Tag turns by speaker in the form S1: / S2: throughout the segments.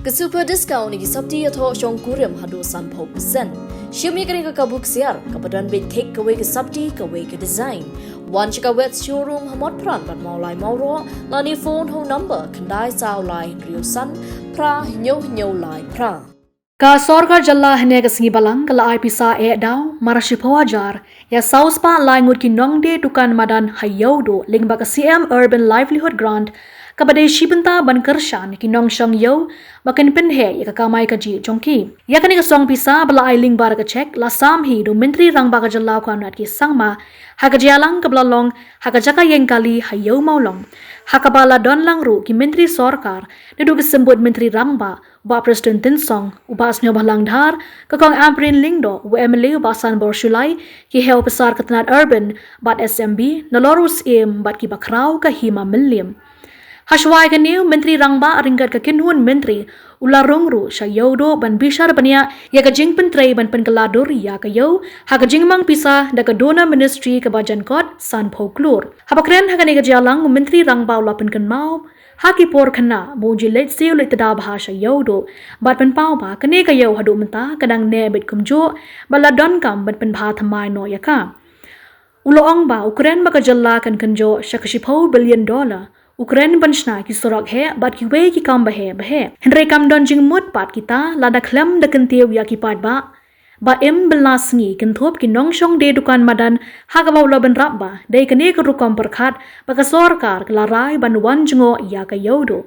S1: Ke super discount ni sabti atho shong kurem hado san pho percent. Shimi kani ka kabuk siar kapadan bit take away ke sabti away ke design. One chika wet showroom hamot pran pat maulai mauro lani phone ho number kandai sao lai rio san pra nyo lai pra.
S2: Ka Sorkar jylla hene ka sngi balang kala ai pisa daw marashipo Hajar ya sauspa lai ngut ki nongde tukan Madan Ïewduh ling ba ka CM Urban Livelihood Grant ka bade shibenta ban kershan ki nong shang yo makin penhe ya ka kamai ka ji jongki ya kani ka song pisa bala ai ling bar ka check la sam hi do menteri rang ba ka jylla ko anat ki sangma ha ka jalang ka blalong ha ka jaka yeng kali Ïewduh maulong ha ka bala don lang ru ki menteri Sorkar nedu ka sembut menteri rang ba Presiden Tinsong ubas nyo balang dhar kakong Amprin Lingdo u MLA ubasan Borshulai ki heo besar ketenat urban bat SMB nalorus bat ki bakraw ka hima milim. Hashwai ka niu menteri rangba ringkat ka kinhun menteri ularong ru sya Ïewduh ban bishar bania ya ka jing pentrei ban penkelador ya ka yo ha ka jing mang pisa da ka dona ministry ka bajan kot san phoklur. Habakren ha ka ni ka jalang menteri rangba ulapen kan mau Haki por kena moji let siu let tada bahasa Ïewduh bat pen pau ba kene ka yo hadu menta kadang ne bet kumjo bala don kam bat pen bha thamai no yaka uloong ba Ukraine ba ka jylla kan kanjo $1 billion Ukraine banshna ki sorak he bat ki we ki kam ba he henre kam don jing mut pat kita lada khlem da kan tiu ya ki pat ba em belasngi kan thop ki nong shong de dukan Madan ha ka bawla ban rap ba dei kane ka rukom perkhat ba ka Sorkar ka larai ban wan jingo ya ka Ïewduh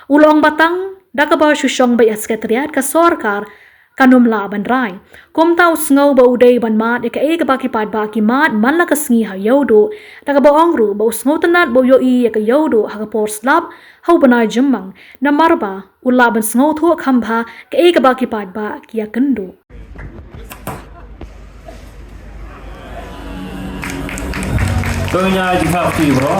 S2: ulong batang da ka ba shushong ba sekretariat ka Sorkar kanum la ban rai kom tau sngo ba udei ban mat ka e ka ba ki pat ba ki mat man la ka sngi ha Ïewduh da ka ba ongru ba sngo tanat bo yo I ka Ïewduh ha ka por slap hau banai jemmang na marba ulla ban sngo thu khamba ka e ka ba ki pat ba ki ya kendo
S3: Tengah dikhafi bro.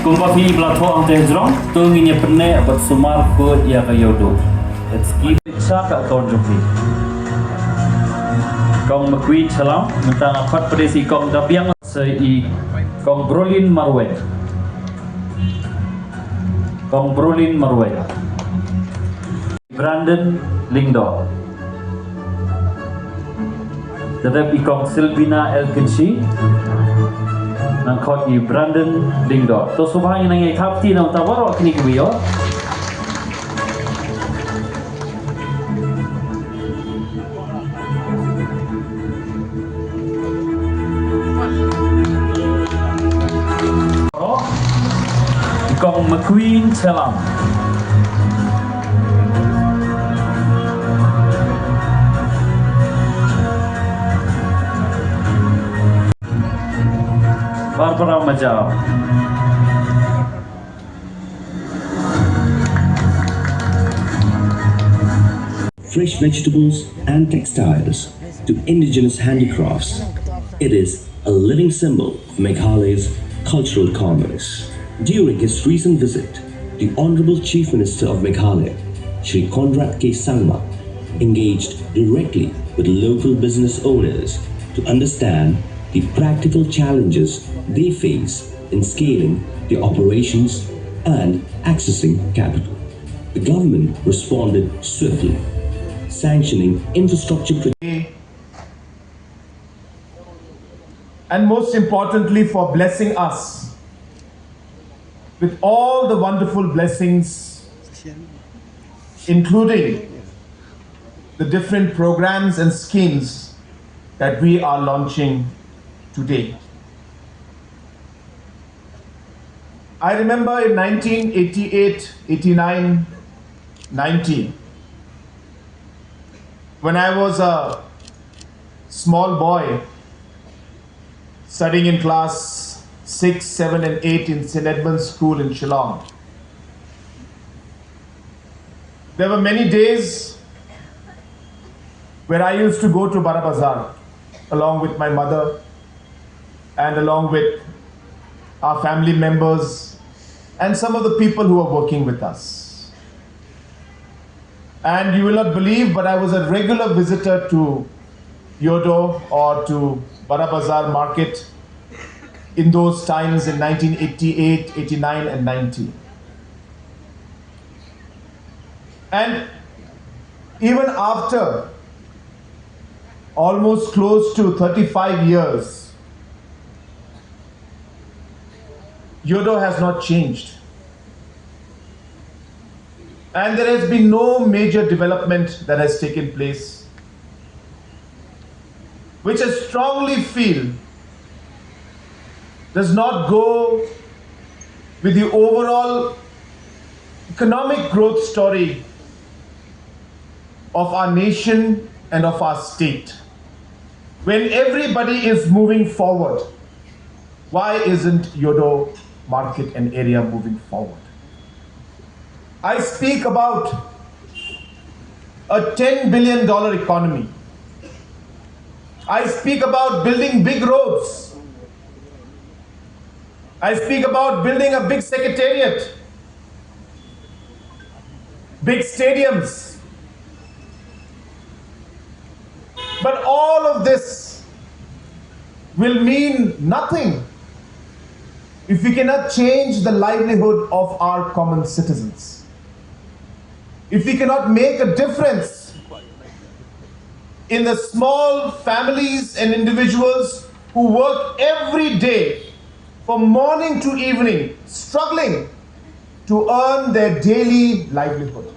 S3: Kumpa fi blatho ang tejrong tenginya perne abat sumar ko ya ka Ïewduh. Let's keep it sharp at Ïewduh. Kong makui chalam mentang apat pedesi kong dapiang sei kong brolin marwet. Kong brolin marwet. Brandon Lingdo. Tetap ikong Silvina Elkinshi nang kot I Brandon Lingdo. To subhang nang ikapti nang tawaro kini kuyo. Ikong McQueen Chelam. Barbara Majab.
S4: Fresh vegetables and textiles to indigenous handicrafts. It is a living symbol of Meghalaya's cultural commerce. During his recent visit, the Honorable Chief Minister of Meghalaya, Shri Kaei engaged directly with local business owners to understand the practical challenges they face in scaling their operations and accessing capital. The government responded swiftly, sanctioning infrastructure
S5: and most importantly for blessing us with all the wonderful blessings, including the different programs and schemes that we are launching today. I remember in 1988, 89, 90, when I was a small boy studying in class 6, 7 and 8 in St. Edmund's School in Shillong. There were many days where I used to go to Bara Bazaar along with my mother and along with our family members and some of the people who are working with us. And you will not believe, but I was a regular visitor to Ïewduh or to Bara Bazaar market in those times in 1988, 89 and 90. And even after almost close to 35 years, Ïewduh has not changed. And there has been no major development that has taken place, which I strongly feel does not go with the overall economic growth story of our nation and of our state. When everybody is moving forward, why isn't Ïewduh market and area moving forward? I speak about a $10 billion economy. I speak about building big roads. I speak about building a big secretariat, big stadiums. But all of this will mean nothing if we cannot change the livelihood of our common citizens. If we cannot make a difference in the small families and individuals who work every day from morning to evening, struggling to earn their daily livelihood.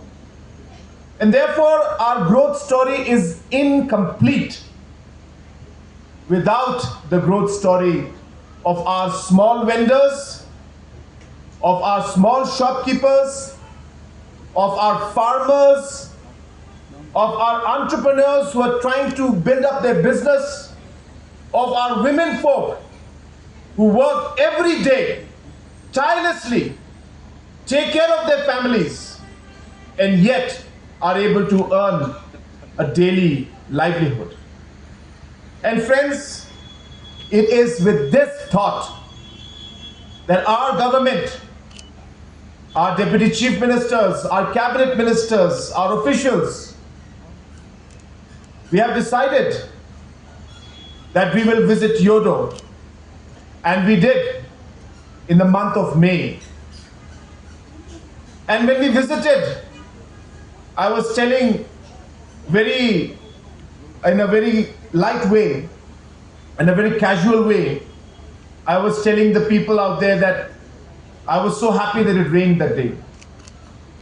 S5: And therefore, our growth story is incomplete without the growth story of our small vendors, of our small shopkeepers, of our farmers, of our entrepreneurs who are trying to build up their business, of our women folk who work every day tirelessly, take care of their families, and yet are able to earn a daily livelihood. And friends, it is with this thought that our government, our deputy chief ministers, our cabinet ministers, our officials, we have decided that we will visit Ïewduh, and we did in the month of May. And when we visited, I was telling in a very light way, in a very casual way, I was telling the people out there that I was so happy that it rained that day.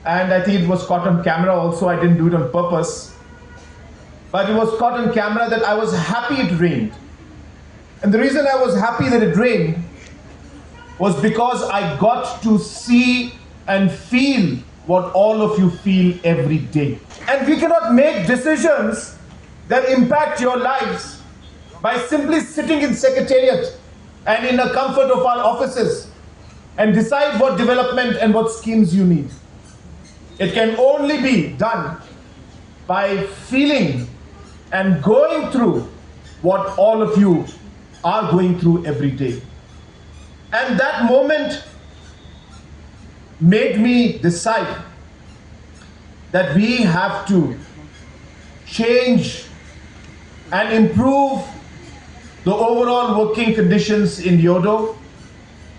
S5: And I think it was caught on camera also. I didn't do it on purpose. But it was caught on camera that I was happy it rained. And the reason I was happy that it rained was because I got to see and feel what all of you feel every day. And we cannot make decisions that impact your lives by simply sitting in secretariat and in the comfort of our offices and decide what development and what schemes you need. It can only be done by feeling and going through what all of you are going through every day. And that moment made me decide that we have to change and improve the overall working conditions in Ïewduh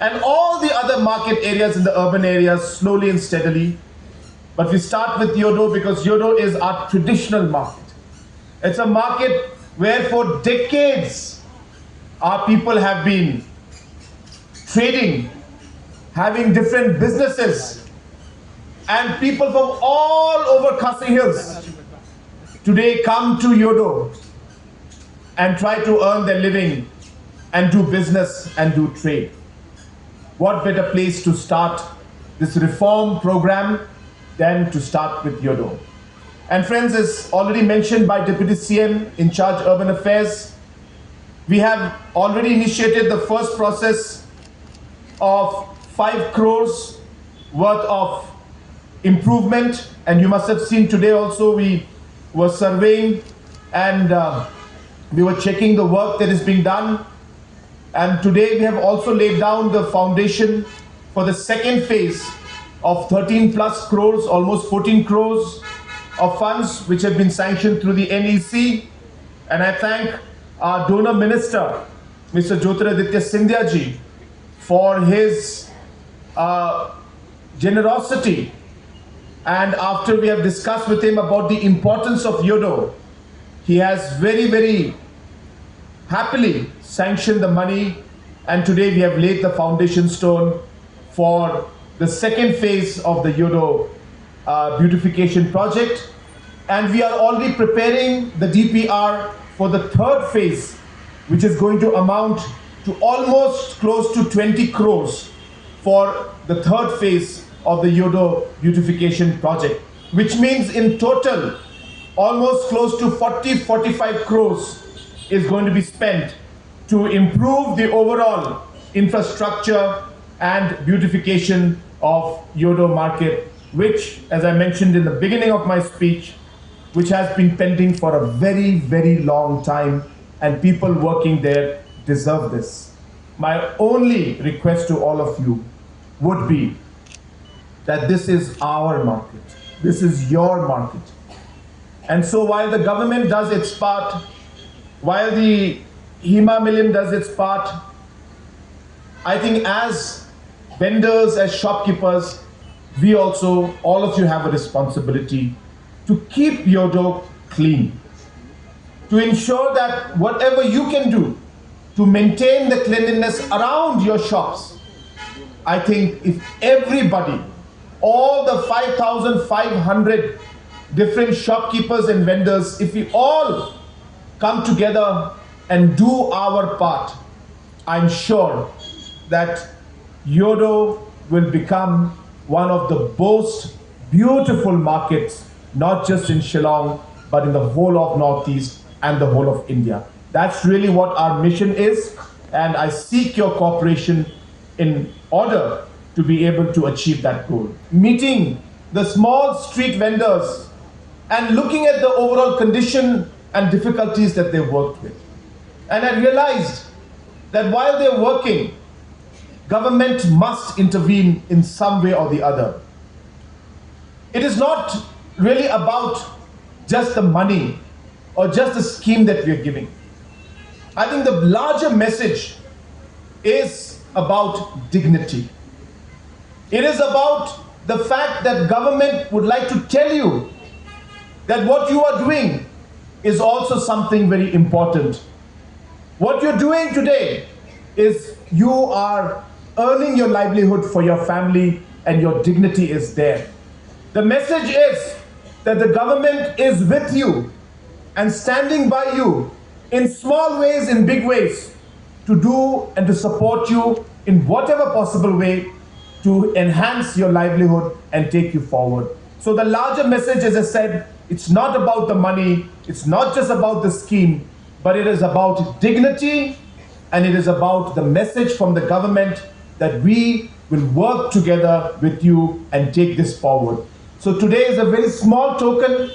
S5: and all the other market areas in the urban areas slowly and steadily. But we start with Ïewduh because Ïewduh is our traditional market. It's a market where for decades our people have been trading, having different businesses, and people from all over Khasi Hills today come to Ïewduh and try to earn their living and do business and do trade. What better place to start this reform program than to start with Ïewduh? And friends, as already mentioned by Deputy CM in charge Urban Affairs, we have already initiated the first process of 5 crores worth of improvement. And you must have seen today also we were surveying and we were checking the work that is being done. And today we have also laid down the foundation for the second phase of 13 plus crores, almost 14 crores of funds which have been sanctioned through the NEC. And I thank our donor minister, Mr. Jyotiraditya Scindia ji, for his generosity And after we have discussed with him about the importance of Ïewduh, he has very, very happily sanctioned the money, and today we have laid the foundation stone for the second phase of the Ïewduh beautification project. And we are already preparing the DPR for the third phase, which is going to amount to almost close to 20 crores for the third phase of the Ïewduh beautification project, which means in total almost close to 40-45 crores is going to be spent to improve the overall infrastructure and beautification of Ïewduh market, which, as I mentioned in the beginning of my speech, which has been pending for a very, very long time, and people working there deserve this. My only request to all of you would be that this is our market. This is your market. And so while the government does its part, while the Hima Millim does its part, I think as vendors, as shopkeepers, we also, all of you have a responsibility to keep Ïewduh clean, to ensure that whatever you can do to maintain the cleanliness around your shops. I think if everybody, all the 5,500 different shopkeepers and vendors, if we all come together and do our part, I'm sure that Ïewduh will become one of the most beautiful markets, not just in Shillong, but in the whole of Northeast and the whole of India. That's really what our mission is, and I seek your cooperation in order to be able to achieve that goal. Meeting the small street vendors and looking at the overall condition and difficulties that they worked with. And I realized that while they're working, government must intervene in some way or the other. It is not really about just the money or just the scheme that we are giving. I think the larger message is about dignity. It is about the fact that government would like to tell you that what you are doing is also something very important. What you're doing today is you are earning your livelihood for your family and your dignity is there. The message is that the government is with you and standing by you in small ways, in big ways, to do and to support you in whatever possible way to enhance your livelihood and take you forward. So the larger message, as I said, it's not about the money, it's not just about the scheme, but it is about dignity, and it is about the message from the government that we will work together with you and take this forward. So today is a very small token.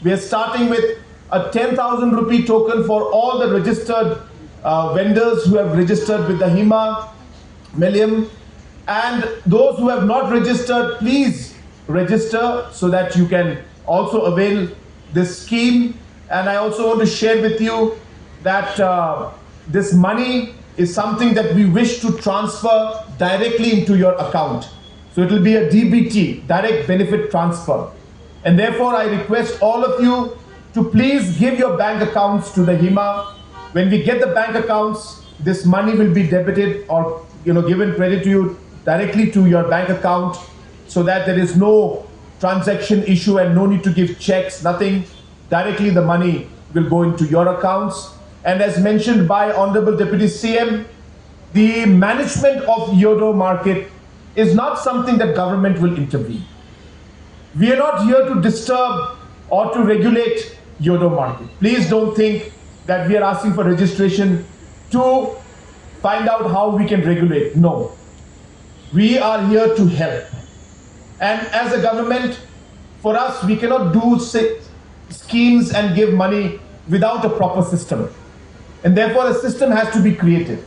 S5: We are starting with a 10,000 rupee token for all the registered vendors who have registered with the Hima Millim. And those who have not registered, please register so that you can also avail this scheme. And I also want to share with you that this money is something that we wish to transfer directly into your account. So it will be a DBT, direct benefit transfer. And therefore I request all of you to please give your bank accounts to the Hima. When we get the bank accounts, this money will be debited or given credit to you directly to your bank account, so that there is no transaction issue and no need to give checks, nothing. Directly the money will go into your accounts. And as mentioned by Honorable Deputy CM, the management of Ïewduh market is not something that government will intervene. We are not here to disturb or to regulate Ïewduh market. Please don't think that we are asking for registration to find out how we can regulate. No. We are here to help. And as a government, for us, we cannot do schemes and give money without a proper system. And therefore, a system has to be created.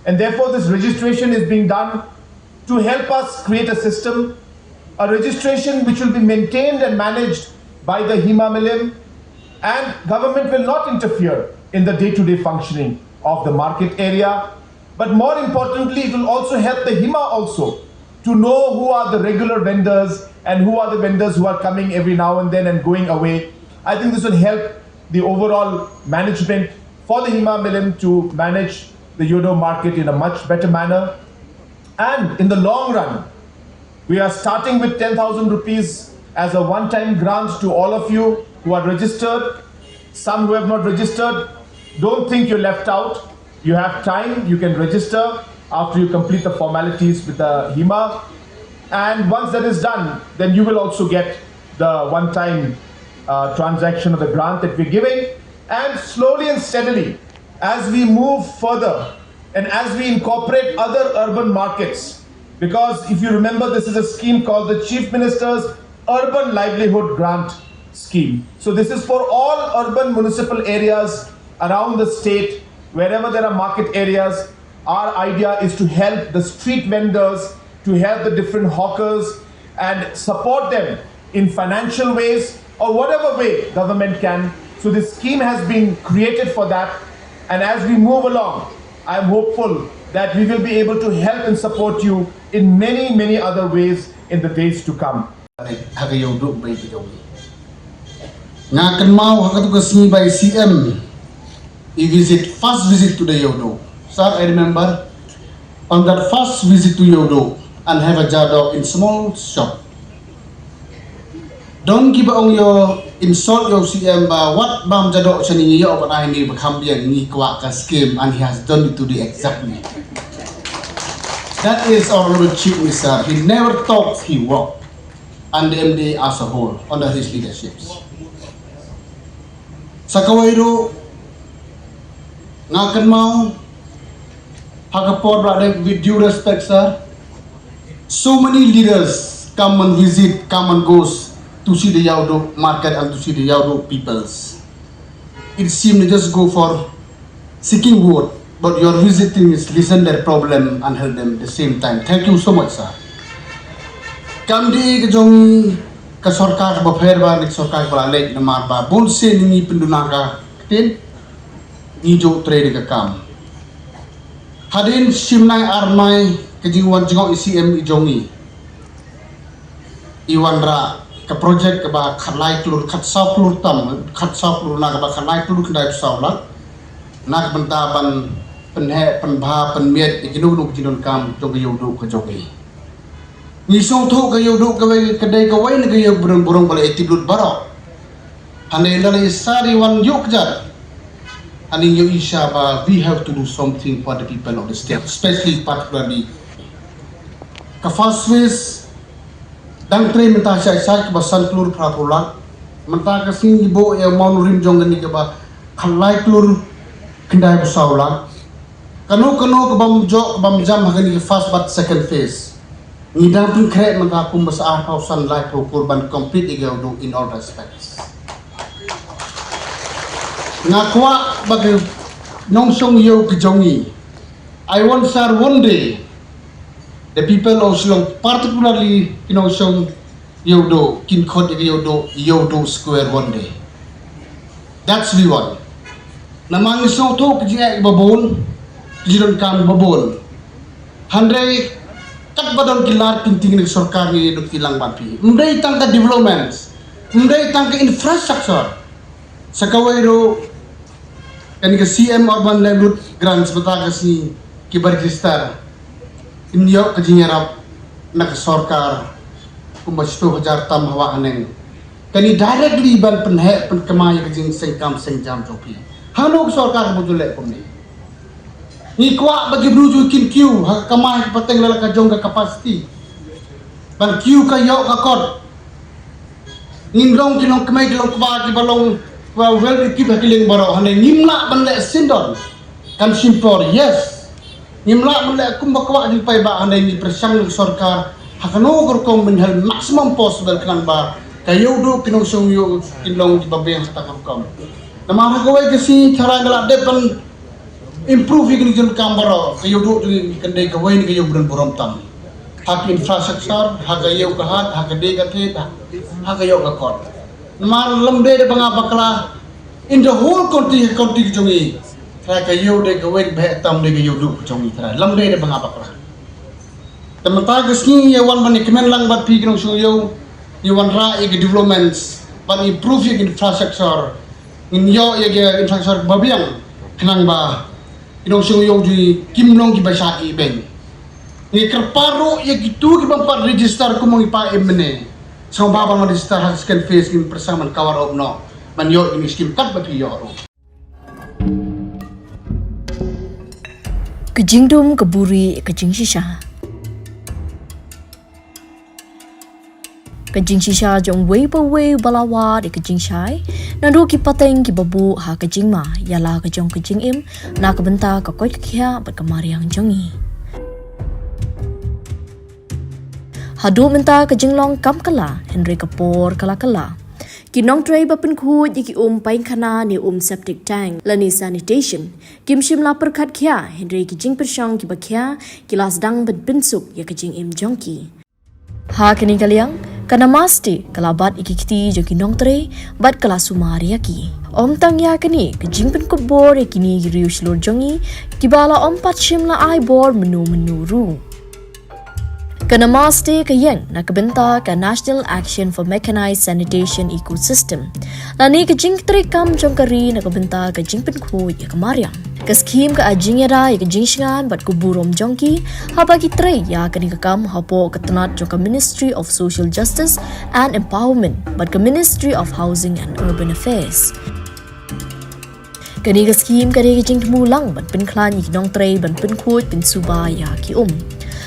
S5: And therefore, this registration is being done to help us create a system, a registration which will be maintained and managed by the Hima Millim, and government will not interfere in the day-to-day functioning of the market area. But more importantly, it will also help the Hima also to know who are the regular vendors and who are the vendors who are coming every now and then and going away. I think this will help the overall management for the Hima Milim to manage the Ïewduh market in a much better manner. And in the long run, we are starting with 10,000 rupees as a one-time grant to all of you who are registered. Some who have not registered, don't think you're left out. You have time, you can register after you complete the formalities with the Hima. And once that is done, then you will also get the one-time transaction of the grant that we're giving. And slowly and steadily, as we move further and as we incorporate other urban markets, because if you remember, this is a scheme called the Chief Minister's Urban Livelihood Grant Scheme. So this is for all urban municipal areas around the state, wherever there are market areas. Our idea is to help the street vendors, to help the different hawkers and support them in financial ways or whatever way government can. So this scheme has been created for that. And as we move along, I am hopeful that we will be able to help and support you in many, many other ways in the days to come.
S6: Ngakan mau hakatu kesini by CM. First visit to the Ïewduh. Sir, I remember on that first visit to Ïewduh and have a jadok in small shop. Don't give on your insult your CM what bam jadok sani yo but I ni bakambian ni kwa ka scheme and he has done it to the exactly. That is our Lord Chief Minister. He never thought he worked and the MD as a whole under his leaderships. Sakawairo ngakan mau Hakapor brother, with due respect, sir. So many leaders come and visit, come and goes to see the Ïewduh market and to see the Ïewduh peoples. It seems to just go for seeking vote, but your visiting is listen their problem and help them at the same time. Thank you so much, sir. Kamdi ke jong ke Sorkar ba fair ba ni Sorkar ba lek na mar ba bon se ni penduna ka tin ni jo trade ke kam. Hadin simnai armai kejiwan jengok ICM ijongi Iwanra ke projek ke ba khalai klur khatsau klur tam khatsau klur na ke ba khalai klur kendai saulat nak bentaban penhe penbha penmiet ikinu nuk jinon kam jong Ïewduh ke jongi ni song thu ke Ïewduh ke kedai ke wai ke burung bala etiblut barok hane lali sari wan yuk jat. And in your Ishaba, we have to do something for the people of the state, especially particularly. Kafaswis, dang train mentah saya kebasan kelur peraturan, mentah kasih ibu yang mau nurim jonggan ni keba, kalai kelur kendai besaulah. Kanu kebam jam hari ni first but second phase. Ngidang pun kerek mentah pun besar kausan life kurban complete Ïewduh in all respects. Ngakwa bagi nongsong yo kejongi. I want sir one day the people of Shillong, particularly nongsong Ïewduh, kin khot Ïewduh square one day. That's we want. Namang isong to kejia babon, kejiron kam babon. Handai kat badon kilar tinting ni Sorkar ni duk tilang bapi. Mendai tangka developments, mendai tangka infrastructure. Sakawairo kan ke CM Urban Livelihood Grant sebetulnya kasi Kiba register inyo kejinyarap nak Sorkar kumbasto Hajar tam hawa aneng kani directly ban penhe penkemai kejing sengkam sengjam jopi hano Sorkar bujulek komni ni kwa bagi bruju kin kiu ha kamai pateng lala ka jong ka capacity ban kiu ka yo ka kod nindong kinong kemai kilong kwa ki balong well keep hakiling baro hane nimla banle sindon kan simpor yes nimla banle kumbakwa di pai ba hane ni presang ng Sorkar hakano gorkong menhal maximum possible kan ba Ïewduh kinong song yo kinong di babeng takom namara ko ay kasi thara ngala depan improve yung kin kambaro Ïewduh di kandai kawai ni kayo buron burom tam hak infrastructure hak ayo kahat hak de gathet hak ayo kakot Mar lamde de banga bakla in the whole country jongi tra ka yo de ka wen be tam de yo du jongi tra lamde de banga bakla Teman-teman kesini ya wan menikmen lang bat pi kinong sung yo ni wan ra ya developments ban improve ya infrastructure in yo ya infrastructure babiang kenang ba kinong sung yo di kimlong ki basa ibeng ni kerparo ya gitu ki bang par register ko mong ipa emne so baba mo register hasken face kin persaman kawar obno man yo ini skim kat bat yo ro
S1: Kejingdum keburi kejing shisha. Kejing shisha jong wei pa wei balawa di kejing shai. Nandu ki pateng ki babu ha kejing ma yala kejong kejing im na kebenta ka koi kia bat kamariang jongi. Hadu menta kejing long kam kala Henry Khubor kala. Kinong tray bapin khu yiki pain khana ni septic tank lani sanitation kim shimla perkhat khia Henry kijing pershong ki bakhia kilas dang bet binsuk ya kijing im jongki ha kini kaliang kana masti kalabat iki kiti jo kinong tray bat kala sumari yaki tang ya kini kijing pen Khubor kini riu shlor jongi kibala pat shimla ai bor menu ru Kana maste kayeng na kabenta ka National Action for Mechanized Sanitation Ecosystem. Lani ka jing kam jong kari na kabenta ka jing penku ya kamariang. Ka skim ka ajing yara ya ka jing shingan bat kuburom jongki haba ki tre ya kani ka kam hapo ka tanat jong ka Ministry of Social Justice and Empowerment bat ka Ministry of Housing and Urban Affairs. Kani ka skim kari ka jing tumulang bat penklan yi kinong tre ban penku pin suba ya ki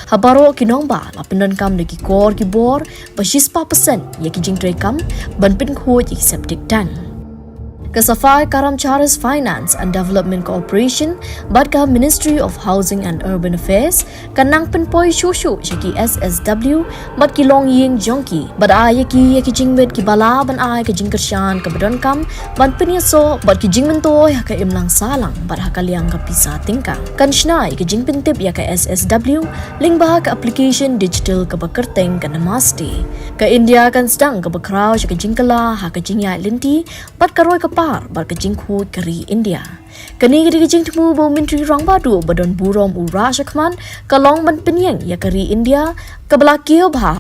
S1: Habaro kinong ba la pendon kam de ki kor ki bor ba 6% ya ki jing tray kam ban pin khoj ik septic tank. Kasafai Karamcharis Finance and Development Corporation bat ka Ministry of Housing and Urban Affairs kanang penpoi shushu shaki SSW bat ki long ying jongki bat ay ki jingmet ki bala ban ay ka jing kersyan ka badon kam ban pinyaso bat ki jing mentoy ha ka imlang salang bat ha kaliang ka pisa tingka kan shnai ki jing pentip ya ka SSW ling ba ka application digital ka bakerteng ka namaste ka India kan sedang ka bakraw ka jing kala ha ka jing ya linti bat karoy ka par bar kejing khu kari India. Kani kedi kejing temu bau menteri rang badu badon burom ura shakman kalong ban penyeng ya kari India kabla kio bha.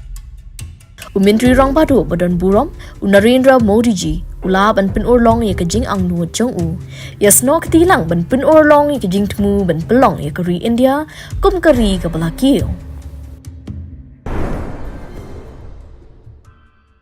S1: Menteri rang badu badon burom Narendra Modi ji ula ban pen orlong ya kejing ang nuot jong ya sno ketilang ban pen orlong ya kejing temu ban pelong ya kari India kum kari kabla kio.